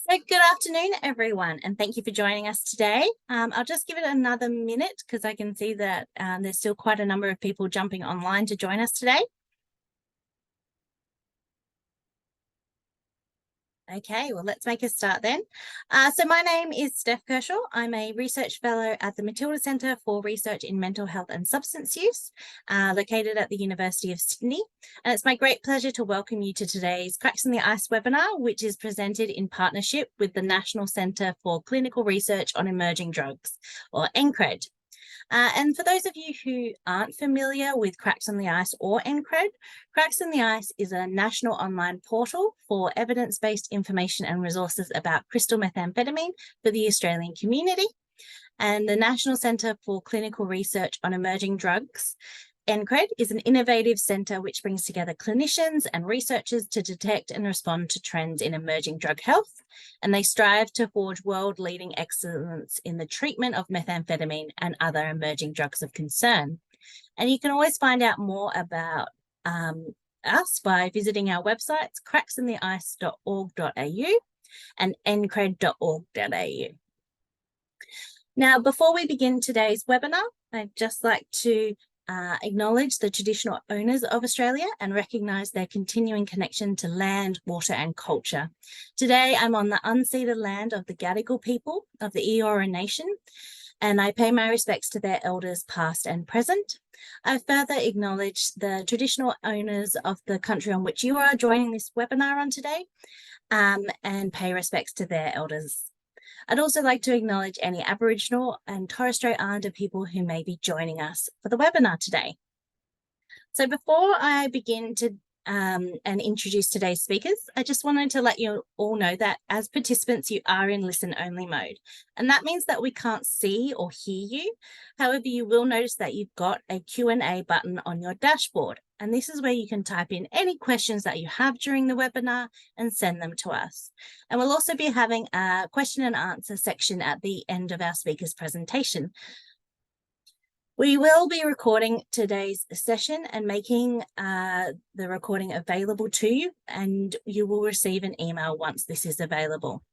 So good afternoon, everyone, and thank you for joining us today. I'll just give it another minute because I can see that there's still quite a number of people jumping online to join us today. Okay, well, let's make a start then. So my name is Steph Kershaw. I'm a research fellow at the Matilda Centre for Research in Mental Health and Substance Use, located at the University of Sydney. And it's my great pleasure to welcome you to today's Cracks in the Ice webinar, which is presented in partnership with the National Centre for Clinical Research on Emerging Drugs, or NCCRED. And for those of you who aren't familiar with Cracks on the Ice or NCCRED, Cracks on the Ice is a national online portal for evidence-based information and resources about crystal methamphetamine for the Australian community. And the National Centre for Clinical Research on Emerging Drugs, NCCRED, is an innovative centre which brings together clinicians and researchers to detect and respond to trends in emerging drug health, and they strive to forge world-leading excellence in the treatment of methamphetamine and other emerging drugs of concern. And you can always find out more about us by visiting our websites, cracksintheice.org.au and ncred.org.au. Now, before we begin today's webinar, I'd just like to acknowledge the traditional owners of Australia and recognise their continuing connection to land, water and culture. Today, I'm on the unceded land of the Gadigal people of the Eora Nation, and I pay my respects to their elders past and present. I further acknowledge the traditional owners of the country on which you are joining this webinar on today, and pay respects to their elders. I'd also like to acknowledge any Aboriginal and Torres Strait Islander people who may be joining us for the webinar today. So before I begin to and introduce today's speakers, I just wanted to let you all know that as participants, you are in listen-only mode. And that means that we can't see or hear you. However, you will notice that you've got a Q&A button on your dashboard. And this is where you can type in any questions that you have during the webinar and send them to us. And we'll also be having a question and answer section at the end of our speaker's presentation. We will be recording today's session and making the recording available to you, and you will receive an email once this is available.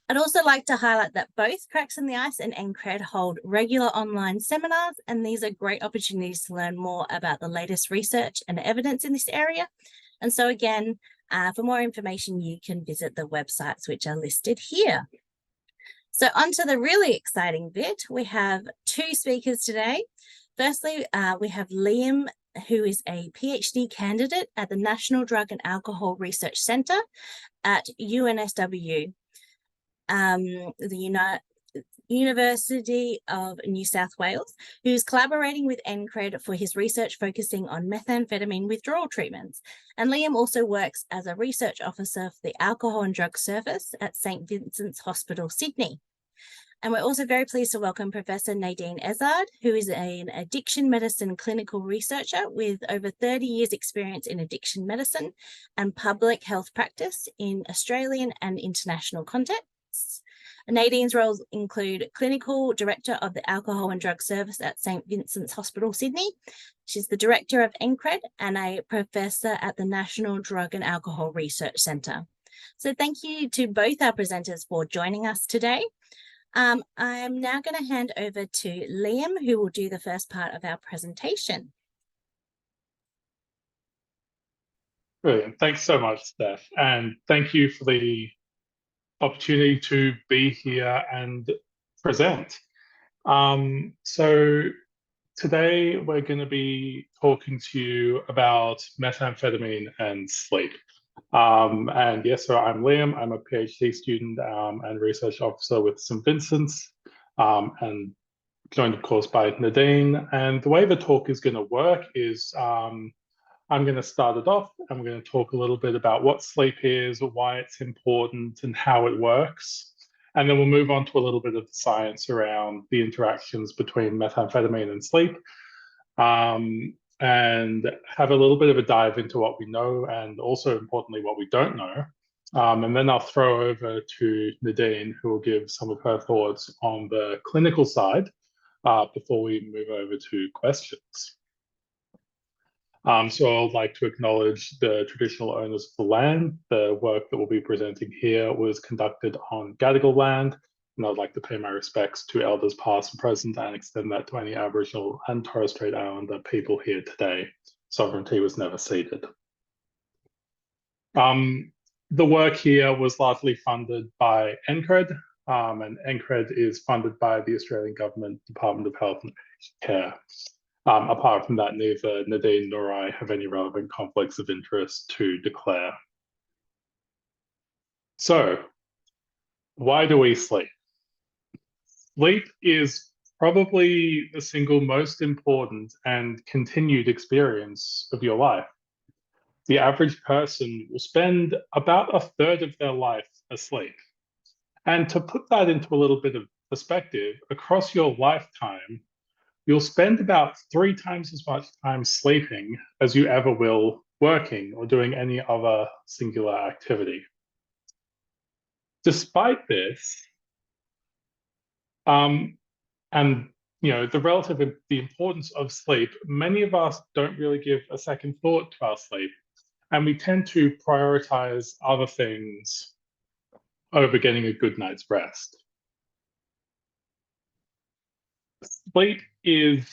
I'd also like to highlight that both Cracks in the Ice and NCCRED hold regular online seminars, and these are great opportunities to learn more about the latest research and evidence in this area. And so again, for more information, you can visit the websites which are listed here. So on to the really exciting bit. We have two speakers today. Firstly, we have Liam, who is a PhD candidate at the National Drug and Alcohol Research Centre at UNSW, the University of New South Wales, who's collaborating with NCCRED for his research focusing on methamphetamine withdrawal treatments. And Liam also works as a research officer for the Alcohol and Drug Service at St Vincent's Hospital, Sydney. And we're also very pleased to welcome Professor Nadine Ezard, who is an addiction medicine clinical researcher with over 30 years experience in addiction medicine and public health practice in Australian and international contexts. Nadine's roles include Clinical Director of the Alcohol and Drug Service at St Vincent's Hospital, Sydney. She's the Director of NCCRED and a Professor at the National Drug and Alcohol Research Centre. So thank you to both our presenters for joining us today. I am now going to hand over to Liam, who will do the first part of our presentation. Brilliant. Thanks so much, Steph. And thank you for the opportunity to be here and present. So today we're going to be talking to you about methamphetamine and sleep. And yes, so I'm Liam. I'm a PhD student and research officer with St Vincent's, and joined, of course, by Nadine. And the way the talk is going to work is I'm going to start it off. I'm going to talk a little bit about what sleep is, why it's important, and how it works. And then we'll move on to a little bit of the science around the interactions between methamphetamine and sleep, and have a little bit of a dive into what we know and also, importantly, what we don't know. And then I'll throw over to Nadine, who will give some of her thoughts on the clinical side before we move over to questions. So I'd like to acknowledge the traditional owners of the land. The work that we'll be presenting here was conducted on Gadigal land, and I'd like to pay my respects to elders past and present and extend that to any Aboriginal and Torres Strait Islander people here today. Sovereignty was never ceded. The work here was largely funded by NCCRED, and NCCRED is funded by the Australian Government Department of Health and Aged Care. Apart from that, neither Nadine nor I have any relevant conflicts of interest to declare. So, why do we sleep? Sleep is probably the single most important and continued experience of your life. The average person will spend about a third of their life asleep. And to put that into a little bit of perspective, across your lifetime, you'll spend about 3 times as much time sleeping as you ever will working or doing any other singular activity. Despite this, and the importance of sleep, many of us don't really give a second thought to our sleep, and we tend to prioritize other things over getting a good night's rest. Sleep is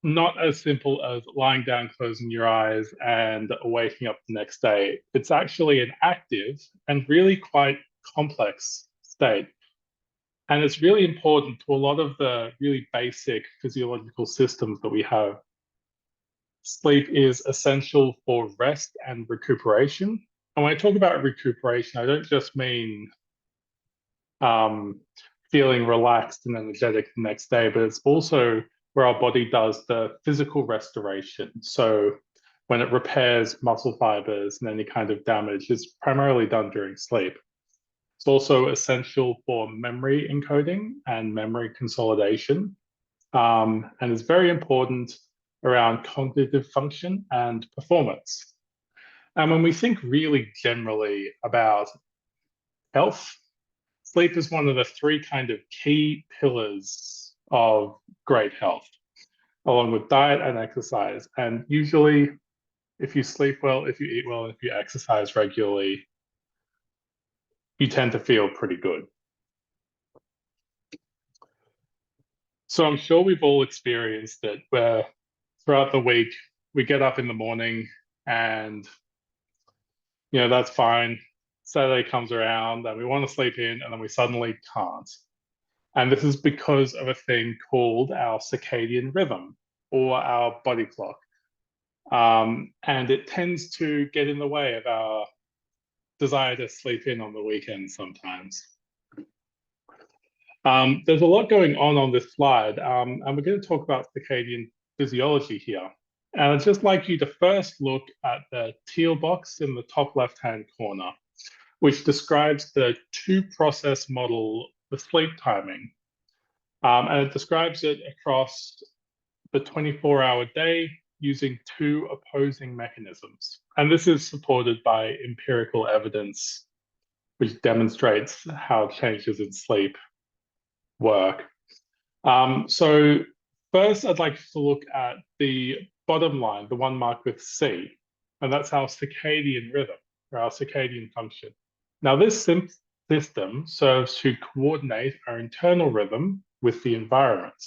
not as simple as lying down, closing your eyes, and waking up the next day. It's actually an active and really quite complex state. And it's really important to a lot of the really basic physiological systems that we have. Sleep is essential for rest and recuperation. And when I talk about recuperation, I don't just mean feeling relaxed and energetic the next day, but it's also where our body does the physical restoration. So when it repairs muscle fibers and any kind of damage, it's primarily done during sleep. It's also essential for memory encoding and memory consolidation, and is very important around cognitive function and performance. And when we think really generally about health, sleep is one of the 3 kind of key pillars of great health, along with diet and exercise. And usually, if you sleep well, if you eat well, and if you exercise regularly, you tend to feel pretty good. So I'm sure we've all experienced it, where throughout the week, we get up in the morning and, that's fine. Saturday comes around and we want to sleep in and then we suddenly can't. And this is because of a thing called our circadian rhythm or our body clock. And it tends to get in the way of our desire to sleep in on the weekend sometimes. There's a lot going on this slide, and we're going to talk about circadian physiology here. And I'd just like you to first look at the teal box in the top left-hand corner, which describes the 2-process model for sleep timing. And it describes it across the 24-hour day using 2 opposing mechanisms. And this is supported by empirical evidence, which demonstrates how changes in sleep work. So first, I'd like to look at the bottom line, the one marked with C, and that's our circadian rhythm, or our circadian function. Now, this system serves to coordinate our internal rhythm with the environment,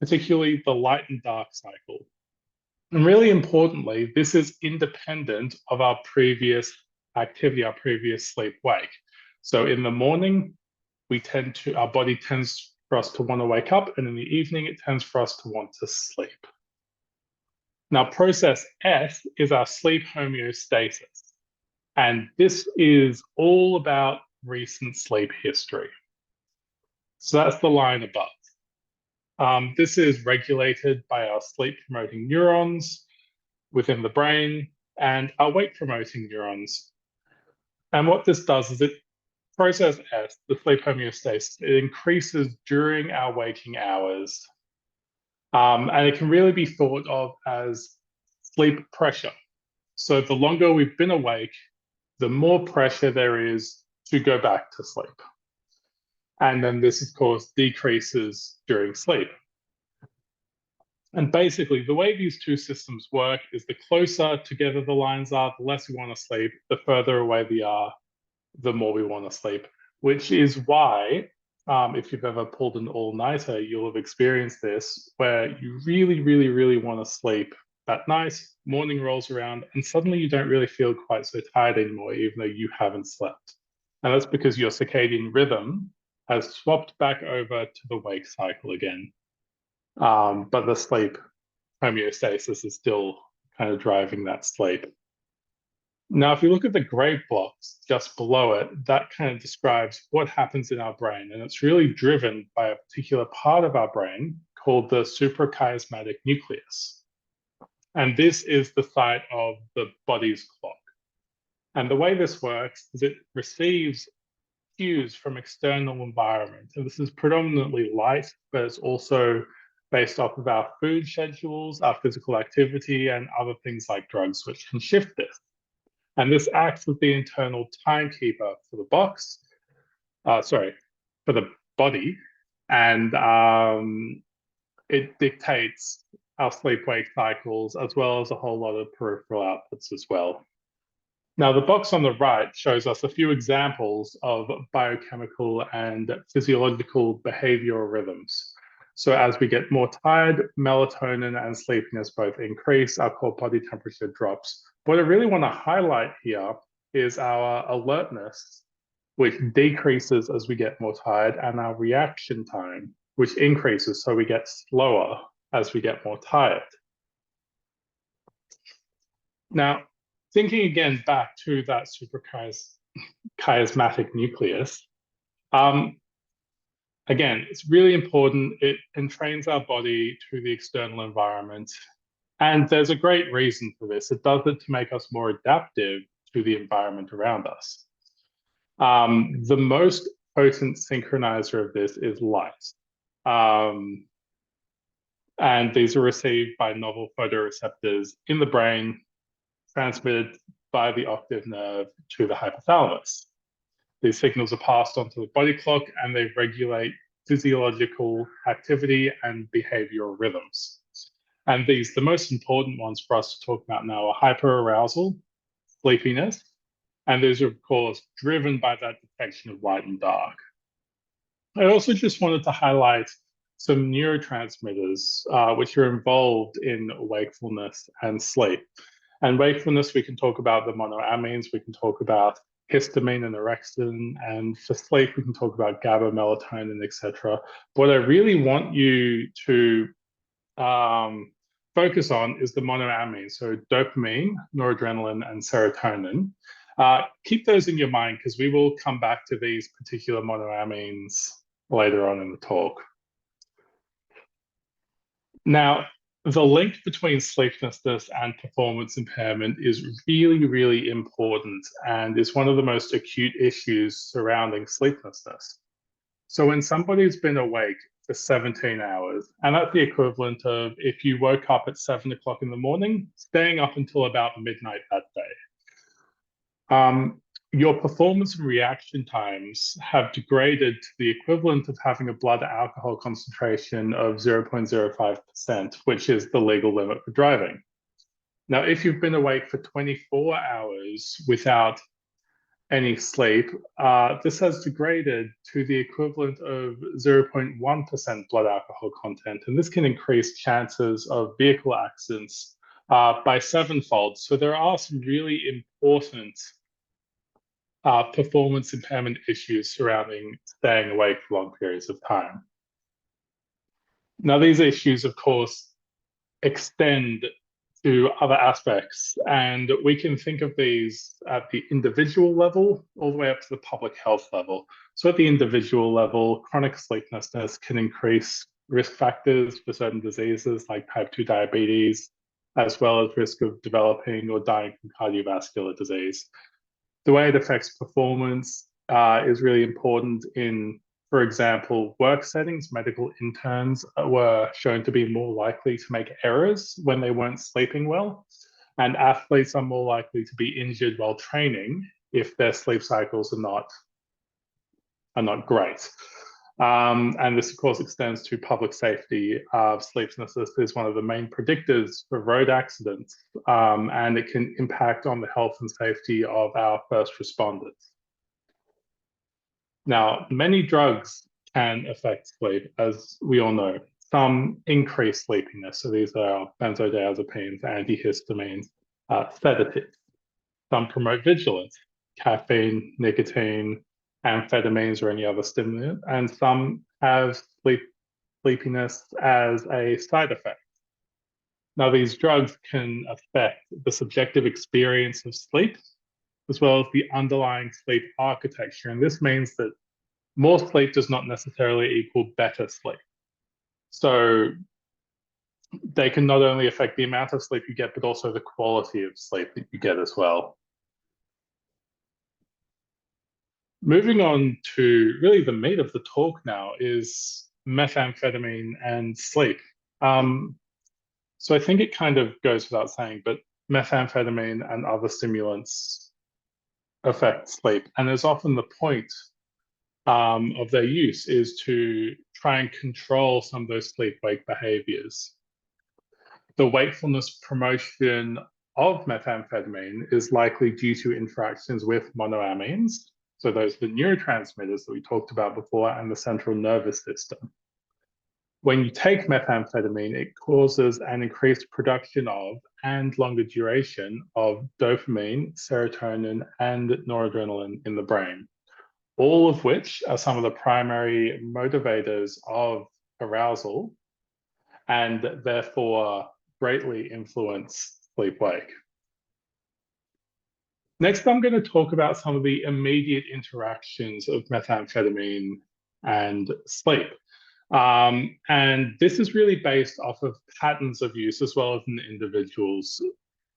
particularly the light and dark cycle. And really importantly, this is independent of our previous activity, our previous sleep-wake. So in the morning, our body tends for us to want to wake up, and in the evening, it tends for us to want to sleep. Now, process S is our sleep homeostasis. And this is all about recent sleep history. So that's the line above. This is regulated by our sleep-promoting neurons within the brain and our wake-promoting neurons. And what this does is process S, the sleep homeostasis, it increases during our waking hours. And it can really be thought of as sleep pressure. So the longer we've been awake, the more pressure there is to go back to sleep. And then this, of course, decreases during sleep. And basically, the way these two systems work is the closer together the lines are, the less we want to sleep. The further away they are, the more we want to sleep, which is why if you've ever pulled an all-nighter, you'll have experienced this, where you really, really, really want to sleep at night, morning rolls around, and suddenly you don't really feel quite so tired anymore, even though you haven't slept. And that's because your circadian rhythm has swapped back over to the wake cycle again. But the sleep homeostasis is still kind of driving that sleep. Now, if you look at the gray blocks just below it, that kind of describes what happens in our brain. And it's really driven by a particular part of our brain called the suprachiasmatic nucleus. And this is the site of the body's clock. And the way this works is it receives cues from external environment. And this is predominantly light, but it's also based off of our food schedules, our physical activity, and other things like drugs, which can shift this. And this acts as the internal timekeeper for the box, for the body, and it dictates our sleep-wake cycles, as well as a whole lot of peripheral outputs as well. Now, the box on the right shows us a few examples of biochemical and physiological behavioral rhythms. So as we get more tired, melatonin and sleepiness both increase, our core body temperature drops. What I really want to highlight here is our alertness, which decreases as we get more tired, and our reaction time, which increases, so we get slower as we get more tired. Now, thinking again back to that suprachiasmatic nucleus, again, it's really important. It entrains our body to the external environment. And there's a great reason for this. It does it to make us more adaptive to the environment around us. The most potent synchronizer of this is light. And these are received by novel photoreceptors in the brain, transmitted by the optic nerve to the hypothalamus. These signals are passed onto the body clock, and they regulate physiological activity and behavioral rhythms. And the most important ones for us to talk about now are hyperarousal, sleepiness, and those are, of course, driven by that detection of light and dark. I also just wanted to highlight some neurotransmitters which are involved in wakefulness and sleep. And wakefulness, we can talk about the monoamines, we can talk about histamine and orexin, and for sleep, we can talk about GABA, melatonin, etc. What I really want you to focus on is the monoamines, so dopamine, noradrenaline, and serotonin. Keep those in your mind, because we will come back to these particular monoamines later on in the talk. Now, the link between sleeplessness and performance impairment is really, really important, and is one of the most acute issues surrounding sleeplessness. So when somebody's been awake for 17 hours, and that's the equivalent of if you woke up at 7 o'clock in the morning, staying up until about midnight that day. Your performance and reaction times have degraded to the equivalent of having a blood alcohol concentration of 0.05%, which is the legal limit for driving. Now, if you've been awake for 24 hours without any sleep, this has degraded to the equivalent of 0.1% blood alcohol content, and this can increase chances of vehicle accidents by 7-fold. So there are some really important performance impairment issues surrounding staying awake for long periods of time. Now, these issues, of course, extend to other aspects, and we can think of these at the individual level all the way up to the public health level. So at the individual level, chronic sleeplessness can increase risk factors for certain diseases like type 2 diabetes, as well as risk of developing or dying from cardiovascular disease. The way it affects performance is really important in, for example, work settings. Medical interns were shown to be more likely to make errors when they weren't sleeping well. And athletes are more likely to be injured while training if their sleep cycles are not great. And this, of course, extends to public safety. Sleeplessness is one of the main predictors for road accidents, and it can impact on the health and safety of our first responders. Now, many drugs can affect sleep, as we all know. Some increase sleepiness, so these are benzodiazepines, antihistamines, sedatives. Some promote vigilance, caffeine, nicotine, amphetamines, or any other stimulant, and some have sleepiness as a side effect. Now, these drugs can affect the subjective experience of sleep, as well as the underlying sleep architecture. And this means that more sleep does not necessarily equal better sleep. So they can not only affect the amount of sleep you get, but also the quality of sleep that you get as well. Moving on to really the meat of the talk now is methamphetamine and sleep. So I think it kind of goes without saying, but methamphetamine and other stimulants affect sleep. And there's often the point of their use is to try and control some of those sleep-wake behaviors. The wakefulness promotion of methamphetamine is likely due to interactions with monoamines. So those are the neurotransmitters that we talked about before and the central nervous system. When you take methamphetamine, it causes an increased production of and longer duration of dopamine, serotonin, and noradrenaline in the brain, all of which are some of the primary motivators of arousal and therefore greatly influence sleep-wake. Next, I'm going to talk about some of the immediate interactions of methamphetamine and sleep. And this is really based off of patterns of use as well as an individual's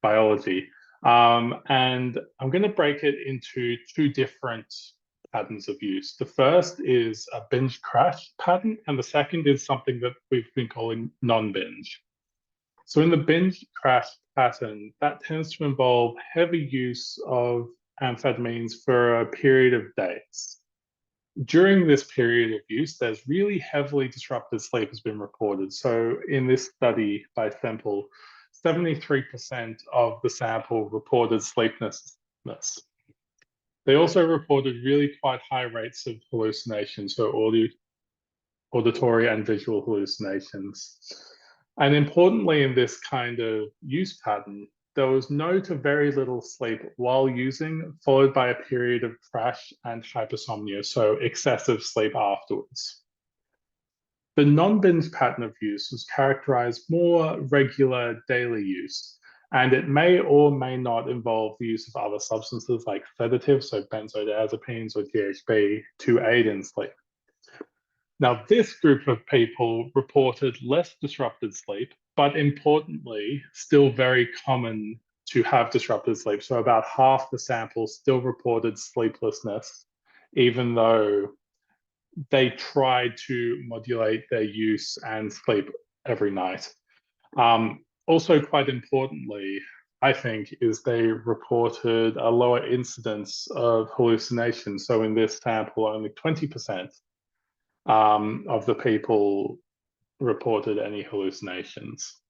biology. And I'm going to break it into two different patterns of use. The first is a binge crash pattern, and the second is something that we've been calling non-binge. So in the binge crash pattern, that tends to involve heavy use of amphetamines for a period of days. During this period of use, there's really heavily disrupted sleep has been reported. So in this study by Semple, 73% of the sample reported sleeplessness. They also reported really quite high rates of hallucination, so auditory and visual hallucinations. And importantly, in this kind of use pattern, there was no to very little sleep while using, followed by a period of crash and hypersomnia, so excessive sleep afterwards. The non-binge pattern of use was characterized more regular daily use, and it may or may not involve the use of other substances like sedatives, so benzodiazepines or GHB, to aid in sleep. Now, this group of people reported less disrupted sleep, but importantly, still very common to have disrupted sleep. So about half the sample still reported sleeplessness, even though they tried to modulate their use and sleep every night. Also, quite importantly, I think, is they reported a lower incidence of hallucinations. So in this sample, only 20% of the people reported any hallucinations.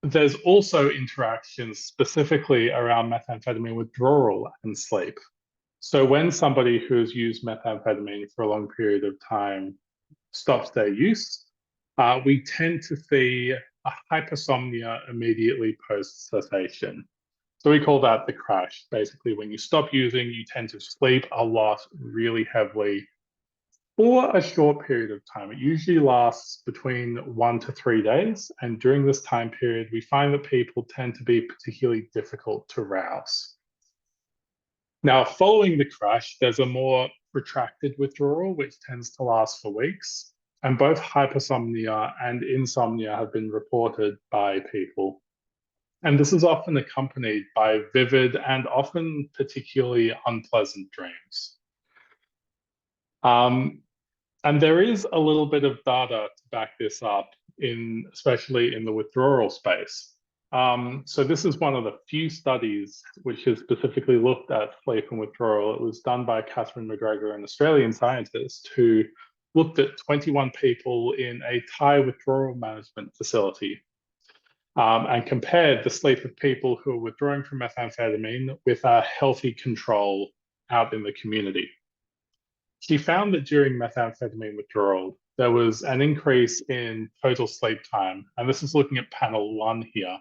There's also interactions specifically around methamphetamine withdrawal and sleep. So when somebody who's used methamphetamine for a long period of time stops their use, we tend to see a hypersomnia immediately post cessation. So we call that the crash. Basically, when you stop using, you tend to sleep a lot, really heavily, for a short period of time. It usually lasts between 1 to 3 days. And during this time period, we find that people tend to be particularly difficult to rouse. Now, following the crash, there's a more protracted withdrawal, which tends to last for weeks. And both hypersomnia and insomnia have been reported by people. And this is often accompanied by vivid and often particularly unpleasant dreams. And there is a little bit of data to back this up, especially in the withdrawal space. So this is one of the few studies which has specifically looked at sleep and withdrawal. It was done by Catherine McGregor, an Australian scientist, who looked at 21 people in a Thai withdrawal management facility and compared the sleep of people who are withdrawing from methamphetamine with a healthy control out in the community. She found that during methamphetamine withdrawal, there was an increase in total sleep time. And this is looking at panel 1 here,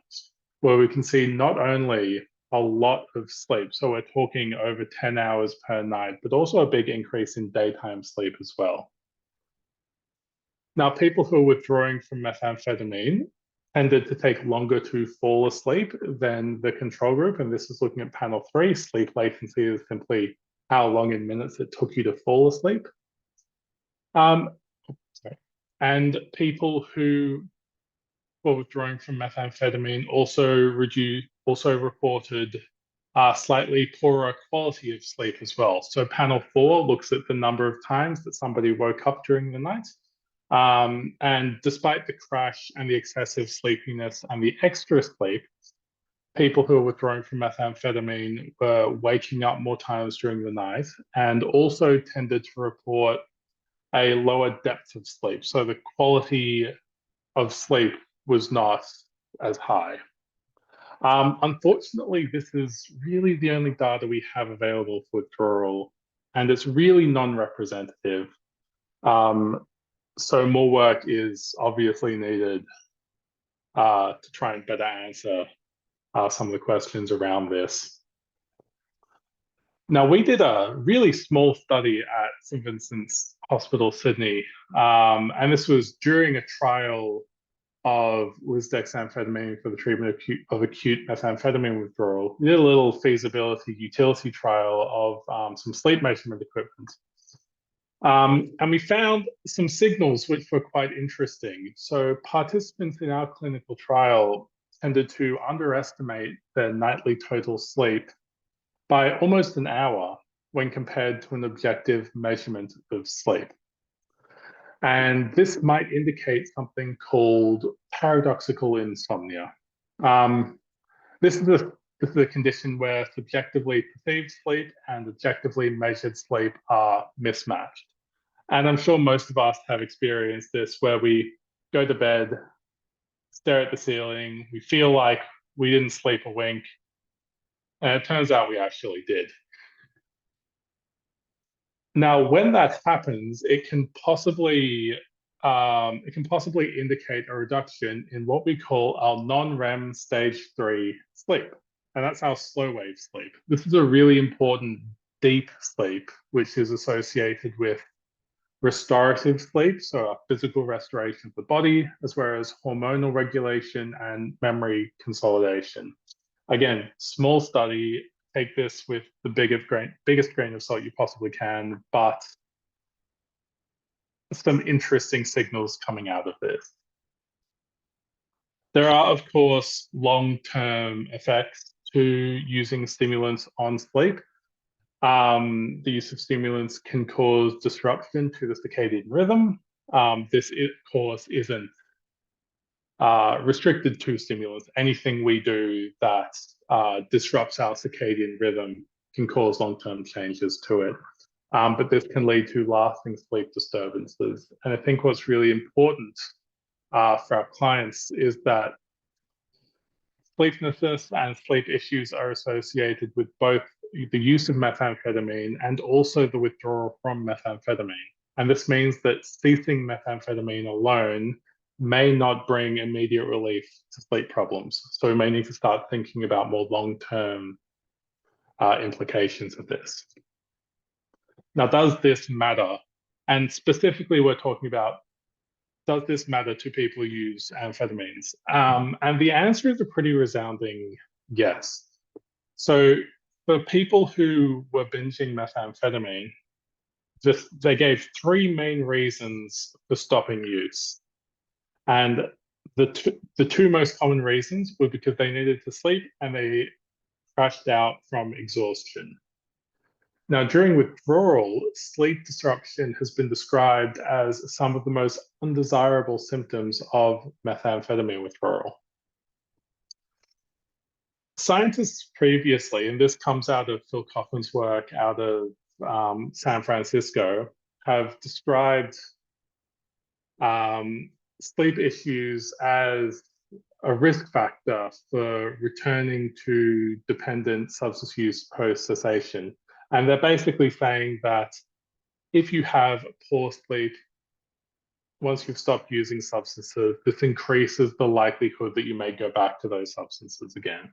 where we can see not only a lot of sleep, so we're talking over 10 hours per night, but also a big increase in daytime sleep as well. Now, people who are withdrawing from methamphetamine tended to take longer to fall asleep than the control group. And this is looking at panel 3. Sleep latency is simply how long in minutes it took you to fall asleep. And people who were withdrawing from methamphetamine also reported slightly poorer quality of sleep as well. So panel 4 looks at the number of times that somebody woke up during the night. And despite the crash and the excessive sleepiness and the extra sleep, people who are withdrawing from methamphetamine were waking up more times during the night and also tended to report a lower depth of sleep. So the quality of sleep was not as high. Unfortunately, this is really the only data we have available for withdrawal, and it's really non-representative. So more work is obviously needed to try and better answer some of the questions around this. Now, we did a really small study at St. Vincent's Hospital, Sydney, and this was during a trial of lisdexamfetamine for the treatment of acute methamphetamine withdrawal. We did a little feasibility utility trial of some sleep measurement equipment. And we found some signals which were quite interesting. So participants in our clinical trial tended to underestimate their nightly total sleep by almost an hour when compared to an objective measurement of sleep. And this might indicate something called paradoxical insomnia. This is a condition where subjectively perceived sleep and objectively measured sleep are mismatched. And I'm sure most of us have experienced this, where we go to bed, stare at the ceiling, we feel like we didn't sleep a wink, and it turns out we actually did. Now, when that happens, it can possibly indicate a reduction in what we call our non-REM stage 3 sleep, and that's our slow wave sleep. This is a really important deep sleep, which is associated with restorative sleep, so a physical restoration of the body, as well as hormonal regulation and memory consolidation. Again, small study, take this with the biggest grain of salt you possibly can, but some interesting signals coming out of this. There are, of course, long-term effects to using stimulants on sleep. The use of stimulants can cause disruption to the circadian rhythm. This, of course, isn't restricted to stimulants. Anything we do that disrupts our circadian rhythm can cause long-term changes to it. But this can lead to lasting sleep disturbances. And I think what's really important for our clients is that sleeplessness and sleep issues are associated with both the use of methamphetamine and also the withdrawal from methamphetamine. And this means that ceasing methamphetamine alone may not bring immediate relief to sleep problems. So we may need to start thinking about more long-term implications of this. Now, does this matter? And specifically, we're talking about, does this matter to people who use amphetamines? And the answer is a pretty resounding yes. So for people who were binging methamphetamine, they gave 3 main reasons for stopping use. And the two most common reasons were because they needed to sleep and they crashed out from exhaustion. Now, during withdrawal, sleep disruption has been described as some of the most undesirable symptoms of methamphetamine withdrawal. scientists previously, and this comes out of Phil Kaufman's work out of San Francisco, have described sleep issues as a risk factor for returning to dependent substance use post cessation. And they're basically saying that if you have poor sleep, once you've stopped using substances, this increases the likelihood that you may go back to those substances again.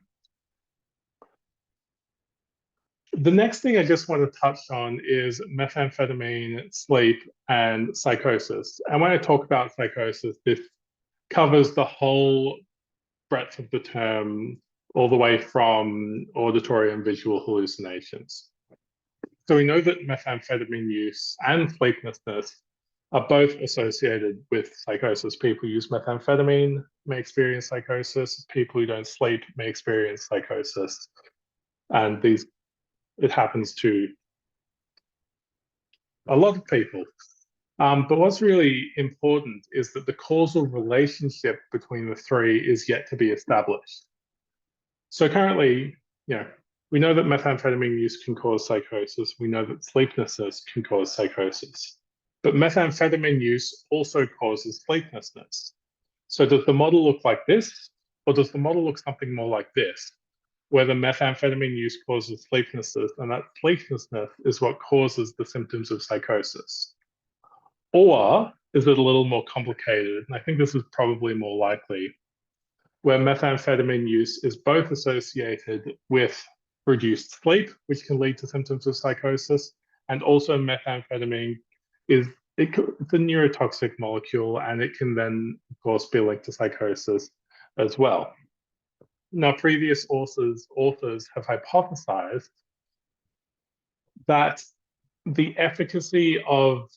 The next thing I just want to touch on is methamphetamine, sleep, and psychosis. And when I talk about psychosis, this covers the whole breadth of the term, all the way from auditory and visual hallucinations. So we know that methamphetamine use and sleeplessness are both associated with psychosis. People who use methamphetamine may experience psychosis. People who don't sleep may experience psychosis. And it happens to a lot of people. But what's really important is that the causal relationship between the three is yet to be established. So currently, we know that methamphetamine use can cause psychosis. We know that sleeplessness can cause psychosis. But methamphetamine use also causes sleeplessness. So does the model look like this, or does the model look something more like this, where the methamphetamine use causes sleeplessness, and that sleeplessness is what causes the symptoms of psychosis? Or is it a little more complicated? And I think this is probably more likely, where methamphetamine use is both associated with reduced sleep, which can lead to symptoms of psychosis, and also methamphetamine it's a neurotoxic molecule, and it can then, of course, be linked to psychosis as well. Now, previous authors have hypothesized that the efficacy of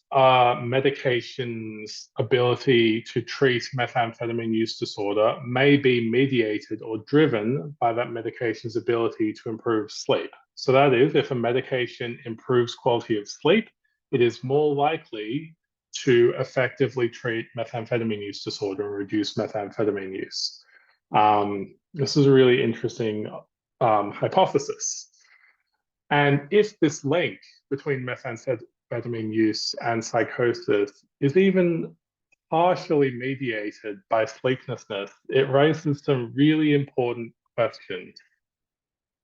medication's ability to treat methamphetamine use disorder may be mediated or driven by that medication's ability to improve sleep. So that is, if a medication improves quality of sleep, it is more likely to effectively treat methamphetamine use disorder and reduce methamphetamine use. This is a really interesting hypothesis. And if this link between methamphetamine use and psychosis is even partially mediated by sleeplessness, it raises some really important questions.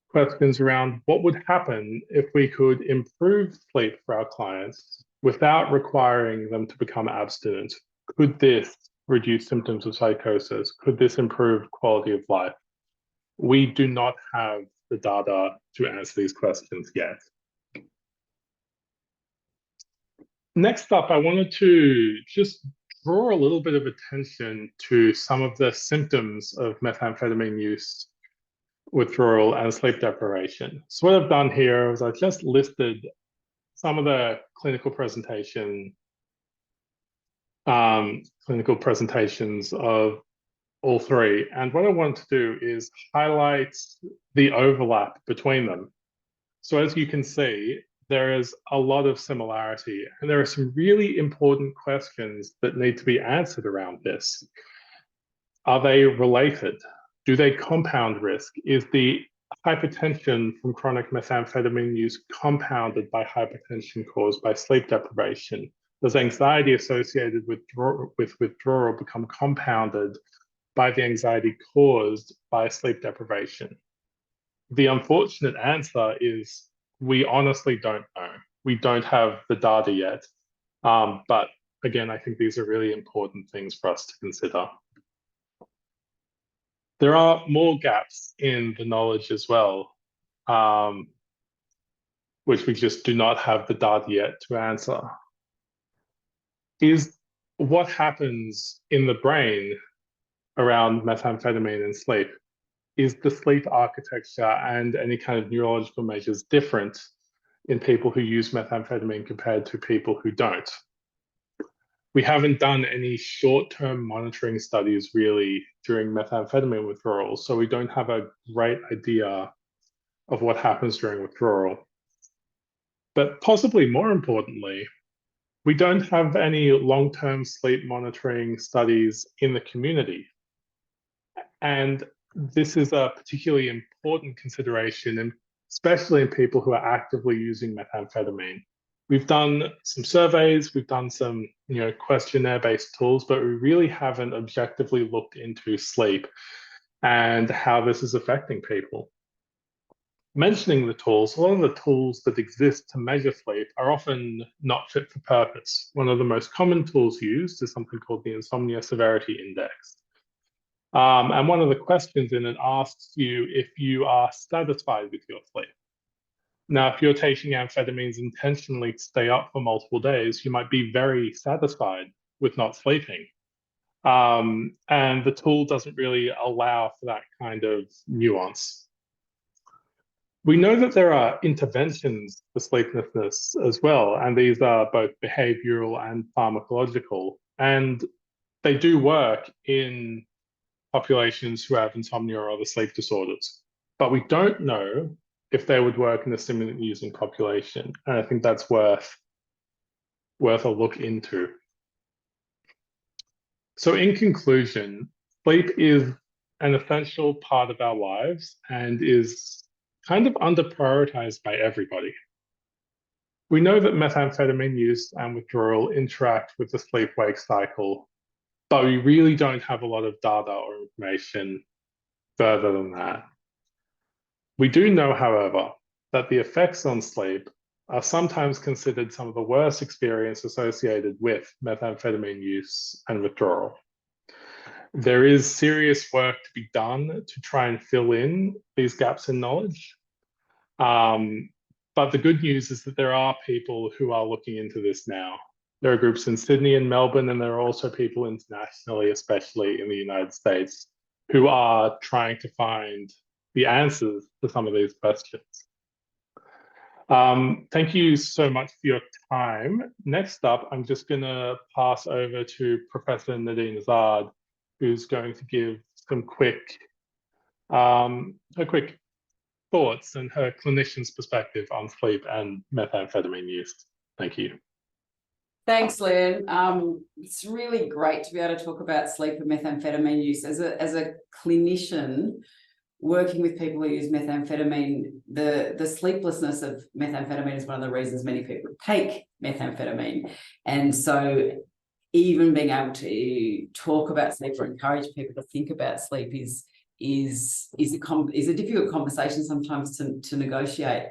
Questions around what would happen if we could improve sleep for our clients without requiring them to become abstinent. Could this reduce symptoms of psychosis? Could this improve quality of life? We do not have the data to answer these questions yet. Next up, I wanted to just draw a little bit of attention to some of the symptoms of methamphetamine use, withdrawal, and sleep deprivation. So what I've done here is I've just listed some of the clinical presentations of all three. And what I want to do is highlight the overlap between them. So as you can see, there is a lot of similarity, and there are some really important questions that need to be answered around this. Are they related? Do they compound risk? Is the hypertension from chronic methamphetamine use compounded by hypertension caused by sleep deprivation? Does anxiety associated with withdrawal become compounded by the anxiety caused by sleep deprivation? The unfortunate answer is we honestly don't know. We don't have the data yet. But again, I think these are really important things for us to consider. There are more gaps in the knowledge as well, which we just do not have the data yet to answer. Is what happens in the brain around methamphetamine and sleep? Is the sleep architecture and any kind of neurological measures different in people who use methamphetamine compared to people who don't? We haven't done any short-term monitoring studies really during methamphetamine withdrawal, so we don't have a great idea of what happens during withdrawal. But possibly more importantly, we don't have any long-term sleep monitoring studies in the community. And this is a particularly important consideration, and especially in people who are actively using methamphetamine. We've done some surveys, we've done some questionnaire-based tools, but we really haven't objectively looked into sleep and how this is affecting people. Mentioning the tools, a lot of the tools that exist to measure sleep are often not fit for purpose. One of the most common tools used is something called the Insomnia Severity Index. And one of the questions in it asks you if you are satisfied with your sleep. Now, if you're taking amphetamines intentionally to stay up for multiple days, you might be very satisfied with not sleeping. And the tool doesn't really allow for that kind of nuance. We know that there are interventions for sleeplessness as well, and these are both behavioral and pharmacological, and they do work in populations who have insomnia or other sleep disorders. But we don't know if they would work in a stimulant-using population, and I think that's worth a look into. So in conclusion, sleep is an essential part of our lives and is kind of under-prioritized by everybody. We know that methamphetamine use and withdrawal interact with the sleep-wake cycle, but we really don't have a lot of data or information further than that. We do know, however, that the effects on sleep are sometimes considered some of the worst experience associated with methamphetamine use and withdrawal. There is serious work to be done to try and fill in these gaps in knowledge. But the good news is that there are people who are looking into this now. There are groups in Sydney and Melbourne, and there are also people internationally, especially in the United States, who are trying to find the answers to some of these questions. Thank you so much for your time. Next up, I'm just going to pass over to Professor Nadine Ezard, who's going to give some quick thoughts and her clinician's perspective on sleep and methamphetamine use. Thank you. Thanks, Liam. It's really great to be able to talk about sleep and methamphetamine use. As a clinician working with people who use methamphetamine, the sleeplessness of methamphetamine is one of the reasons many people take methamphetamine. And so even being able to talk about sleep or encourage people to think about sleep is a difficult conversation sometimes to negotiate.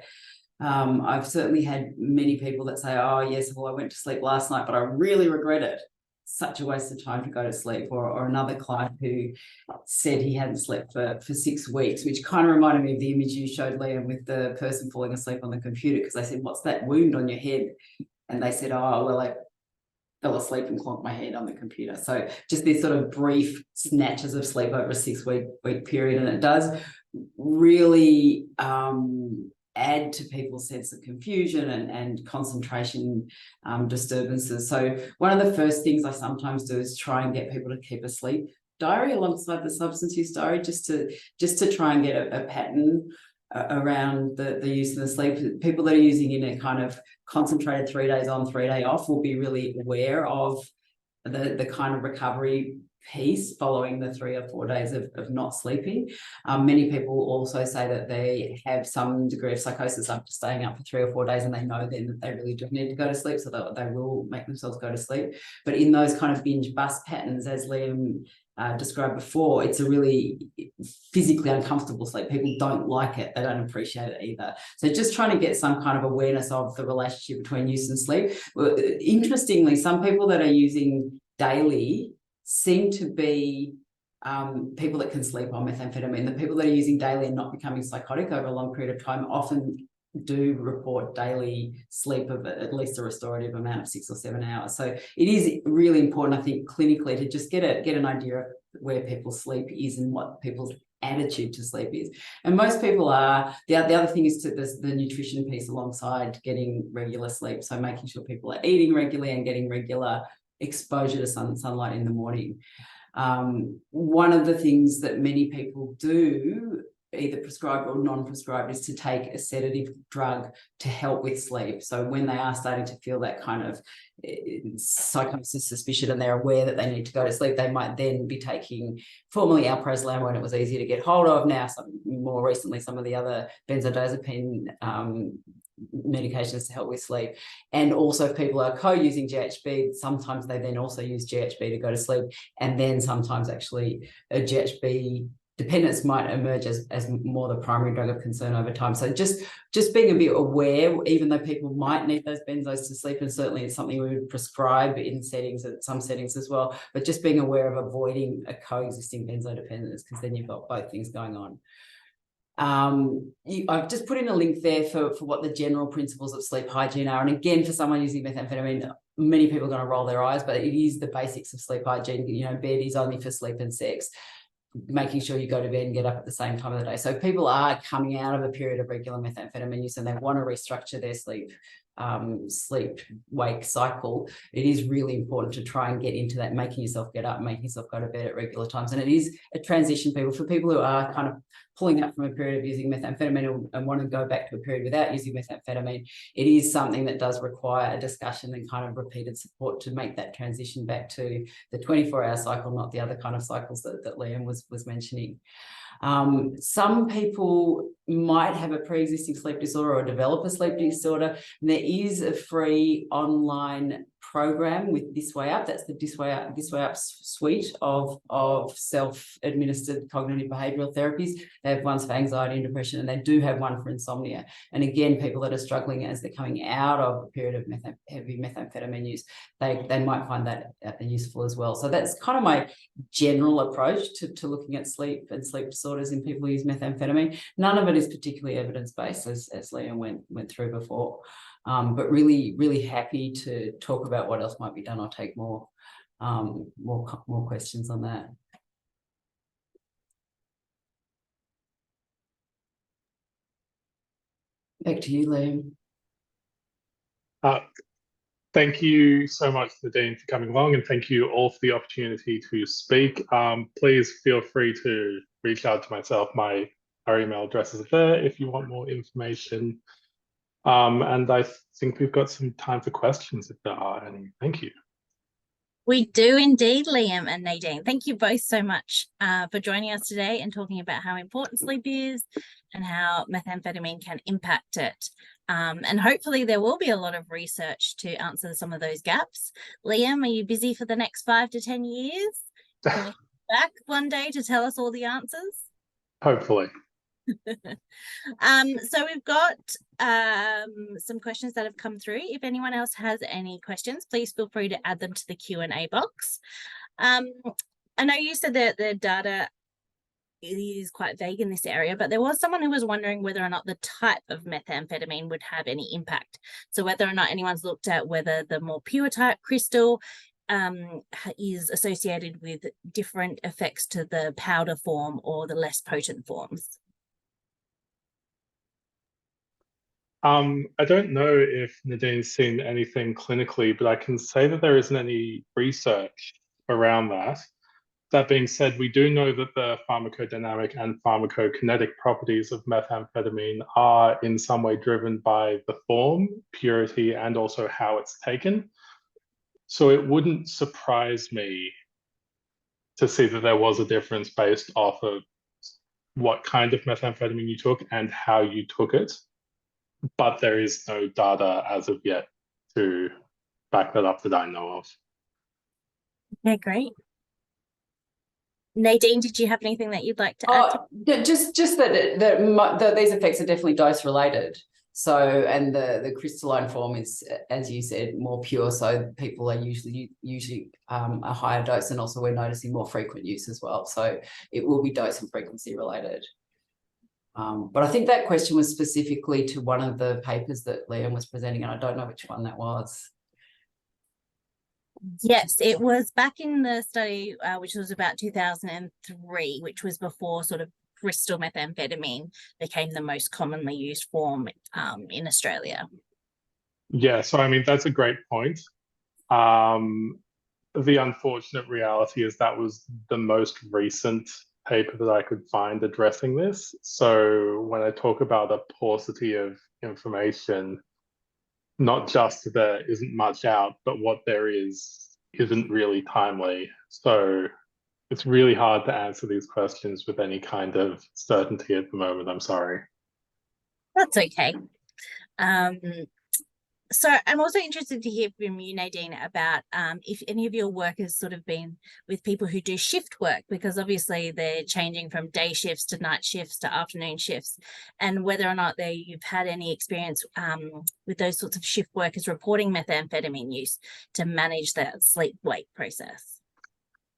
I've certainly had many people that say, oh yes, well, I went to sleep last night, but I really regret it. Such a waste of time to go to sleep. Or another client who said he hadn't slept for 6 weeks, which kind of reminded me of the image you showed, Liam, with the person falling asleep on the computer, because I said, what's that wound on your head? And they said, oh, well, I fell asleep and clonked my head on the computer. So just these sort of brief snatches of sleep over a 6-week period, and it does really add to people's sense of confusion and concentration disturbances. So one of the first things I sometimes do is try and get people to keep a sleep diary alongside the substance use diary, just to try and get a pattern around the use of the sleep. People that are using in a kind of concentrated 3 days on, 3 day off will be really aware of the kind of recovery piece following the 3 or 4 days of not sleeping. Many people also say that they have some degree of psychosis after staying up for 3 or 4 days, and they know then that they really do need to go to sleep, so that they will make themselves go to sleep. But in those kind of binge bust patterns, as Liam described before, it's a really physically uncomfortable sleep. People don't like it. They don't appreciate it either. So just trying to get some kind of awareness of the relationship between use and sleep. Well, interestingly, some people that are using daily seem to be people that can sleep on methamphetamine. The people that are using daily and not becoming psychotic over a long period of time often do report daily sleep of at least a restorative amount of 6 or 7 hours. So it is really important, I think, clinically, to just get an idea of where people's sleep is and what people's attitude to sleep is. And most people are, the other thing is the nutrition piece alongside getting regular sleep. So making sure people are eating regularly and getting regular exposure to sunlight in the morning. One of the things that many people do either prescribed or non-prescribed, is to take a sedative drug to help with sleep. So when they are starting to feel that kind of psychosis suspicion and they're aware that they need to go to sleep, they might then be taking formerly alprazolam when it was easy to get hold of, now more recently some of the other benzodiazepine medications to help with sleep. And also if people are co-using GHB, sometimes they then also use GHB to go to sleep, and then sometimes actually a GHB dependence might emerge as more the primary drug of concern over time. So just being a bit aware, even though people might need those benzos to sleep, and certainly it's something we would prescribe in settings, at some settings as well, but just being aware of avoiding a coexisting benzo dependence, because then you've got both things going on. I've just put in a link there for what the general principles of sleep hygiene are. And again, for someone using methamphetamine, many people are going to roll their eyes, but it is the basics of sleep hygiene. You know, bed is only for sleep and sex. Making sure you go to bed and get up at the same time of the day. So people are coming out of a period of regular methamphetamine use and they want to restructure their sleep-wake cycle. It is really important to try and get into that, making yourself get up, making yourself go to bed at regular times. And it is a transition for people who are kind of pulling up from a period of using methamphetamine and want to go back to a period without using methamphetamine. It is something that does require a discussion and kind of repeated support to make that transition back to the 24-hour cycle, not the other kind of cycles that Liam was mentioning. Some people might have a pre-existing sleep disorder or develop a sleep disorder. There is a free online program with This Way Up. That's the This Way Up suite of self-administered cognitive behavioural therapies. They have ones for anxiety and depression, and they do have one for insomnia. And again, people that are struggling as they're coming out of a period of heavy methamphetamine use, they might find that useful as well. So that's kind of my general approach to looking at sleep and sleep disorders in people who use methamphetamine. None of it is particularly evidence-based, as Liam went through before. But really, really happy to talk about what else might be done. I'll take more questions on that. Back to you, Liam. Thank you so much, Nadine, for coming along, and thank you all for the opportunity to speak. Please feel free to reach out to myself. Our email addresses are there if you want more information. And I think we've got some time for questions if there are any. Thank you. We do indeed, Liam and Nadine. Thank you both so much for joining us today and talking about how important sleep is and how methamphetamine can impact it. And hopefully there will be a lot of research to answer some of those gaps. Liam, are you busy for the next 5 to 10 years? Can we come back one day to tell us all the answers? Hopefully. So we've got some questions that have come through. If anyone else has any questions, please feel free to add them to the Q&A box. I know you said that the data is quite vague in this area, but there was someone who was wondering whether or not the type of methamphetamine would have any impact. So whether or not anyone's looked at whether the more pure type crystal is associated with different effects to the powder form or the less potent forms. I don't know if Nadine's seen anything clinically, but I can say that there isn't any research around that. That being said, we do know that the pharmacodynamic and pharmacokinetic properties of methamphetamine are in some way driven by the form, purity, and also how it's taken. So it wouldn't surprise me to see that there was a difference based off of what kind of methamphetamine you took and how you took it. But there is no data as of yet to back that up that I know of. Okay, great. Nadine, did you have anything that you'd like to add? Just that these effects are definitely dose related. So, and the crystalline form is, as you said, more pure. So people are usually a higher dose, and also we're noticing more frequent use as well. So it will be dose and frequency related. But I think that question was specifically to one of the papers that Liam was presenting, and I don't know which one that was. Yes, it was back in the study, which was about 2003, which was before sort of crystal methamphetamine became the most commonly used form in Australia. Yeah, so I mean, that's a great point. The unfortunate reality is that was the most recent paper that I could find addressing this. So when I talk about a paucity of information, not just that there isn't much out, but what there isn't really timely. So it's really hard to answer these questions with any kind of certainty at the moment. I'm sorry. That's okay. So I'm also interested to hear from you, Nadine, about if any of your work has sort of been with people who do shift work, because obviously they're changing from day shifts to night shifts to afternoon shifts, and whether or not you've had any experience with those sorts of shift workers reporting methamphetamine use to manage that sleep-wake process.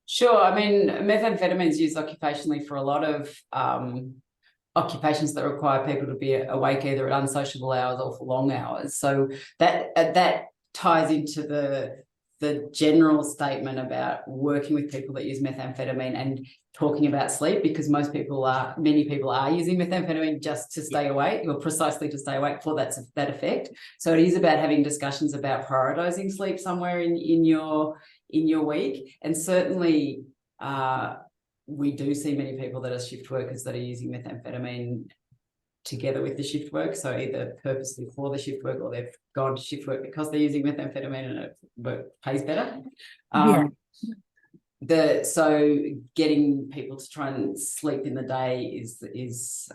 Sure. I mean, methamphetamine is used occupationally for a lot of occupations that require people to be awake either at unsociable hours or for long hours. So that ties into the general statement about working with people that use methamphetamine and talking about sleep, because many people are using methamphetamine just to stay awake, or precisely to stay awake for that effect. So it is about having discussions about prioritizing sleep somewhere in your week. And certainly we do see many people that are shift workers that are using methamphetamine together with the shift work. So either purposely for the shift work, or they've gone to shift work because they're using methamphetamine and it pays better. So getting people to try and sleep in the day is it's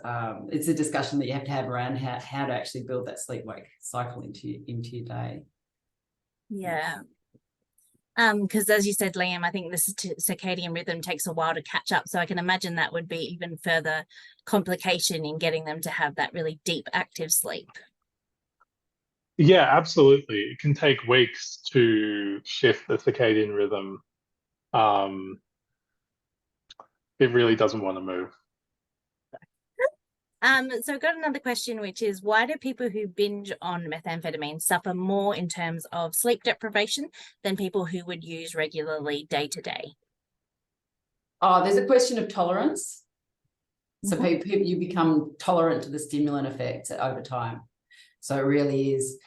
a discussion that you have to have around how to actually build that sleep-wake cycle into your day. Yeah. Because as you said, Liam, I think this circadian rhythm takes a while to catch up. So I can imagine that would be even further complication in getting them to have that really deep, active sleep. Yeah, absolutely. It can take weeks to shift the circadian rhythm. It really doesn't want to move. So I've got another question, which is, why do people who binge on methamphetamine suffer more in terms of sleep deprivation than people who would use regularly day to day? Oh, there's a question of tolerance. So you become tolerant to the stimulant effects over time. So it really is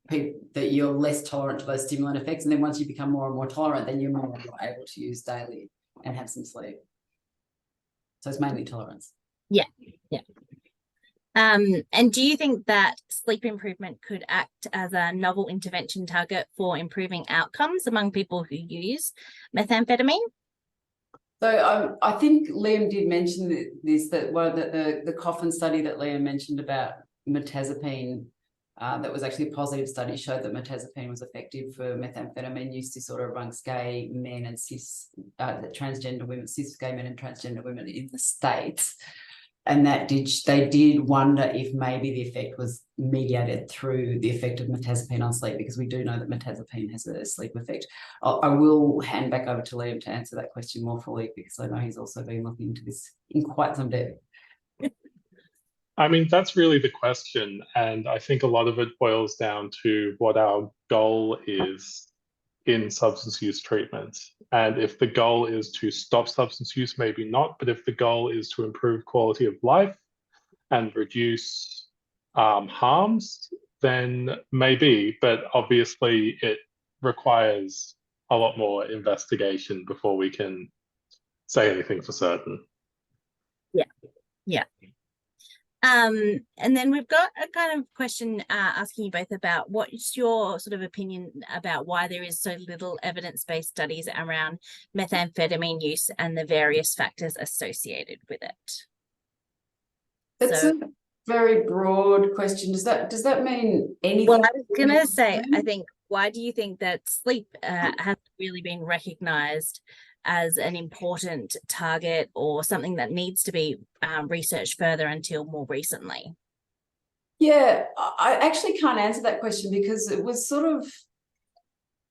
that you're less tolerant to those stimulant effects. And then once you become more and more tolerant, then you're more and more able to use daily and have some sleep. So it's mainly tolerance. Yeah. And do you think that sleep improvement could act as a novel intervention target for improving outcomes among people who use methamphetamine? So I think Liam did mention the coffin study that Liam mentioned about mirtazapine, that was actually a positive study, showed that mirtazapine was effective for methamphetamine use disorder amongst gay men and transgender women, cis gay men and transgender women in the States. And they did wonder if maybe the effect was mediated through the effect of mirtazapine on sleep, because we do know that mirtazapine has a sleep effect. I will hand back over to Liam to answer that question more fully, because I know he's also been looking into this in quite some depth. I mean, that's really the question. And I think a lot of it boils down to what our goal is in substance use treatment. And if the goal is to stop substance use, maybe not. But if the goal is to improve quality of life and reduce harms, then maybe. But obviously, it requires a lot more investigation before we can say anything for certain. Yeah. And then we've got a kind of question asking you both about what's your sort of opinion about why there is so little evidence-based studies around methamphetamine use and the various factors associated with it. That's a very broad question. Does that mean anything? Well, I was going to say, I think, why do you think that sleep hasn't really been recognized as an important target or something that needs to be researched further until more recently? Yeah, I actually can't answer that question, because it was sort of,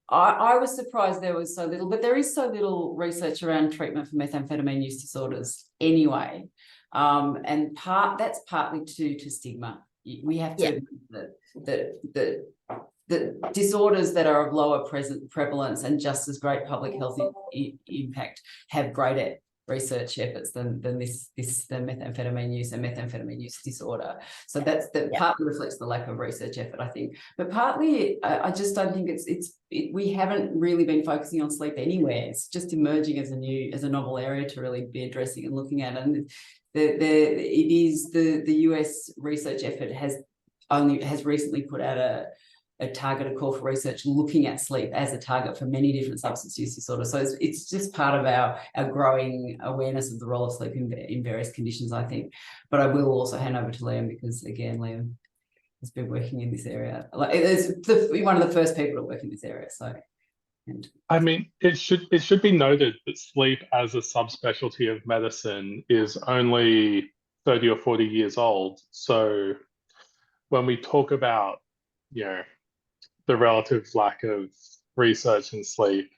I was surprised there was so little, but there is so little research around treatment for methamphetamine use disorders anyway. And that's partly to stigma. We have to the disorders that are of lower prevalence and just as great public health impact have greater research efforts than the methamphetamine use and methamphetamine use disorder. So that's partly reflects the lack of research effort, I think, but partly I just don't think we haven't really been focusing on sleep anywhere. It's just emerging as a novel area to really be addressing and looking at, and the US research effort has recently put out a targeted call for research looking at sleep as a target for many different substance use disorders. So it's just part of our growing awareness of the role of sleep in various conditions, I think. But I will also hand over to Liam, because again, Liam has been working in this area. Like, it's one of the first people to work in this area. So, I mean, it should be noted that sleep as a subspecialty of medicine is only 30 or 40 years old. So when we talk about, the relative lack of research in sleep,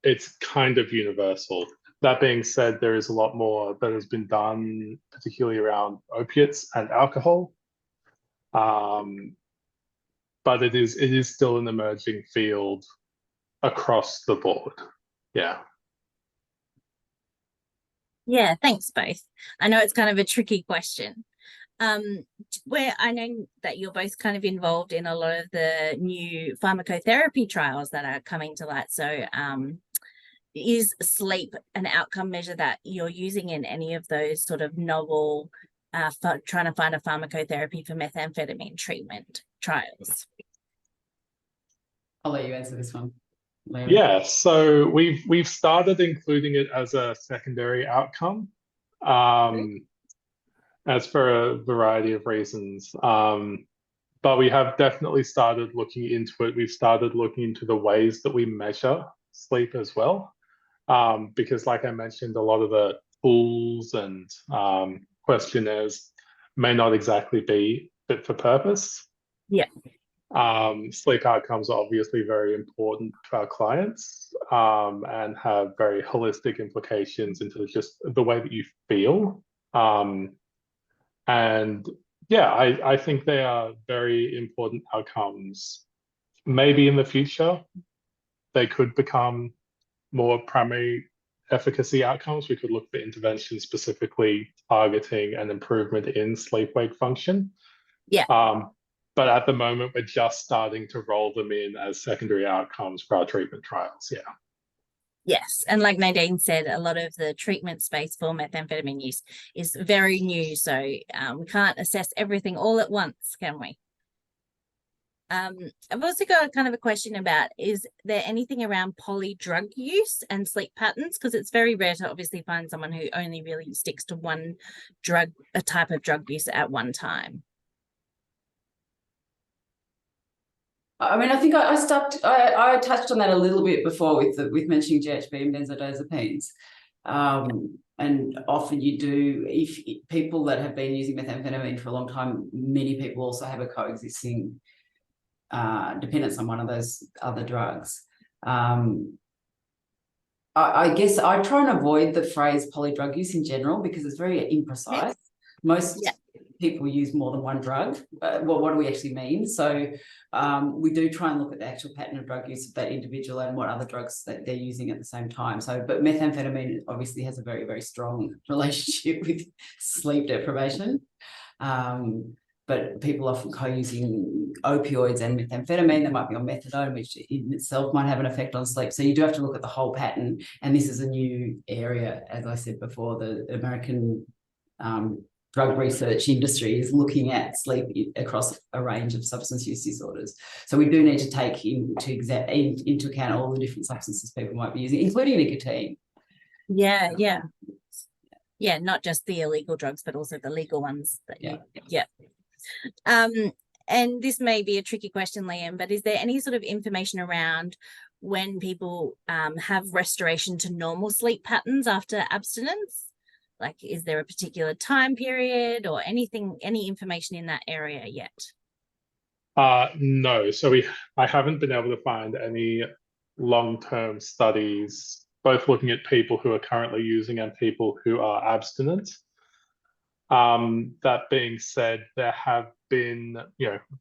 it's kind of universal. That being said, there is a lot more that has been done, particularly around opiates and alcohol. But it is still an emerging field across the board. Yeah. Yeah, thanks both. I know it's kind of a tricky question. Where I know that you're both kind of involved in a lot of the new pharmacotherapy trials that are coming to light. So is sleep an outcome measure that you're using in any of those sort of novel trying to find a pharmacotherapy for methamphetamine treatment trials? I'll let you answer this one, Liam. Yeah, so we've started including it as a secondary outcome. As for a variety of reasons. But we have definitely started looking into it. We've started looking into the ways that we measure sleep as well. Because like I mentioned, a lot of the tools and questionnaires may not exactly be fit for purpose. Yeah. Sleep outcomes are obviously very important to our clients and have very holistic implications into just the way that you feel. And yeah, I think they are very important outcomes. Maybe in the future, they could become more primary efficacy outcomes. We could look for interventions specifically targeting an improvement in sleep-wake function. Yeah. But at the moment, we're just starting to roll them in as secondary outcomes for our treatment trials. Yeah. Yes, and like Nadine said, a lot of the treatment space for methamphetamine use is very new, so we can't assess everything all at once, can we? I've also got kind of a question about, is there anything around polydrug use and sleep patterns? Because it's very rare to obviously find someone who only really sticks to one drug, a type of drug use at one time. I mean, I think I touched on that a little bit before with mentioning GHB and benzodiazepines. And often you do, if people that have been using methamphetamine for a long time, many people also have a coexisting dependence on one of those other drugs. I guess I try and avoid the phrase polydrug use in general because it's very imprecise. Most people use more than one drug. What do we actually mean? So we do try and look at the actual pattern of drug use of that individual and what other drugs that they're using at the same time. So, but methamphetamine obviously has a very, very strong relationship with sleep deprivation. But people often co-using opioids and methamphetamine. They might be on methadone, which in itself might have an effect on sleep. So you do have to look at the whole pattern. And this is a new area, as I said before, the American drug research industry is looking at sleep across a range of substance use disorders. So we do need to take into account all the different substances people might be using, including nicotine. Yeah, not just the illegal drugs, but also the legal ones. And this may be a tricky question, Liam, but is there any sort of information around when people have restoration to normal sleep patterns after abstinence? Like, is there a particular time period or anything, any information in that area yet? No, so I haven't been able to find any long-term studies, both looking at people who are currently using and people who are abstinent. That being said, there have been,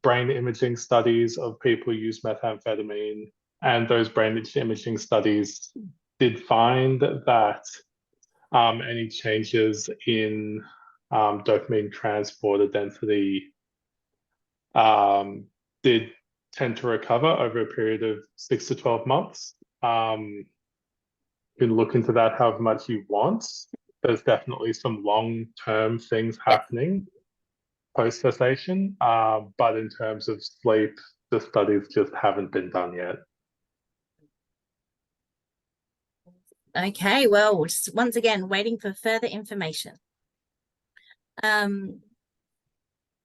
brain imaging studies of people who use methamphetamine, and those brain imaging studies did find that any changes in dopamine transporter density did tend to recover over a period of 6 to 12 months. You can look into that however much you want. There's definitely some long-term things happening post-cessation, but in terms of sleep, the studies just haven't been done yet. Okay, well, just once again, waiting for further information.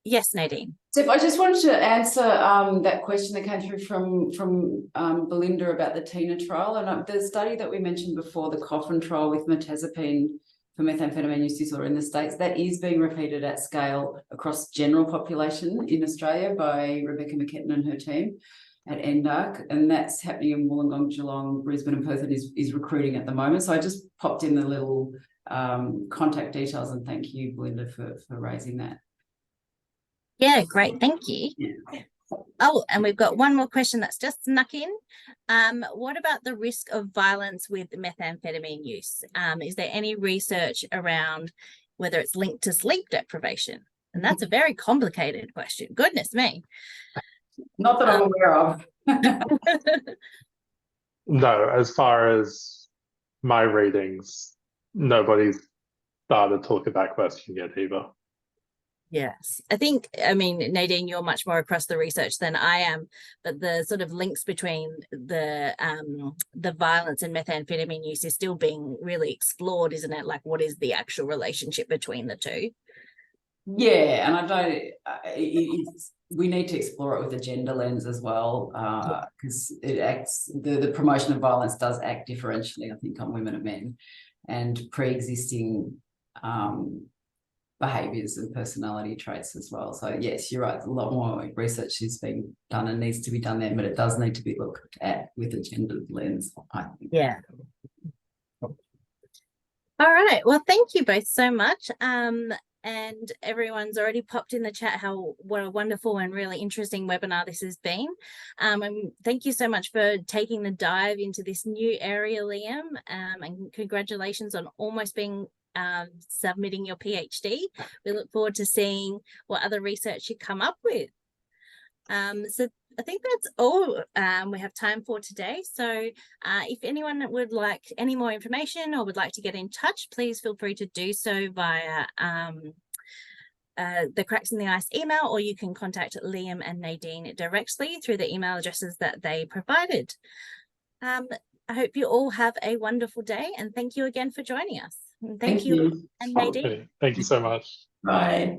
Yes, Nadine. So if I just wanted to answer that question that came through from Belinda about the TINA trial, and the study that we mentioned before, the Coffin trial with mirtazapine for methamphetamine use disorder in the States, that is being repeated at scale across general population in Australia by Rebecca McKetton and her team at NDARC, and that's happening in Wollongong, Geelong, Brisbane and Perth, and is recruiting at the moment. So I just popped in the little contact details, and thank you, Belinda, for raising that. Yeah, great, thank you. Yeah. Oh, and we've got one more question that's just snuck in. What about the risk of violence with methamphetamine use? Is there any research around whether it's linked to sleep deprivation? And that's a very complicated question. Goodness me. Not that I'm aware of. No, as far as my readings, nobody's started to look at that question yet either. Yes, I mean, Nadine, you're much more across the research than I am, but the sort of links between the violence and methamphetamine use is still being really explored, isn't it? Like, what is the actual relationship between the two? Yeah, and I don't. We need to explore it with a gender lens as well, because it acts. The promotion of violence does act differentially, I think, on women and men, and pre-existing behaviours and personality traits as well. So yes, you're right. A lot more research is being done and needs to be done there, but it does need to be looked at with a gendered lens, I think. Yeah. All right. Well, thank you both so much. And everyone's already popped in the chat what a wonderful and really interesting webinar this has been. And thank you so much for taking the dive into this new area, Liam. And congratulations on almost being submitting your PhD. We look forward to seeing what other research you come up with. So I think that's all we have time for today. So if anyone would like any more information or would like to get in touch, please feel free to do so via the Cracks in the Ice email, or you can contact Liam and Nadine directly through the email addresses that they provided. I hope you all have a wonderful day, and thank you again for joining us. And thank you. And Nadine. Okay. Thank you so much. Bye.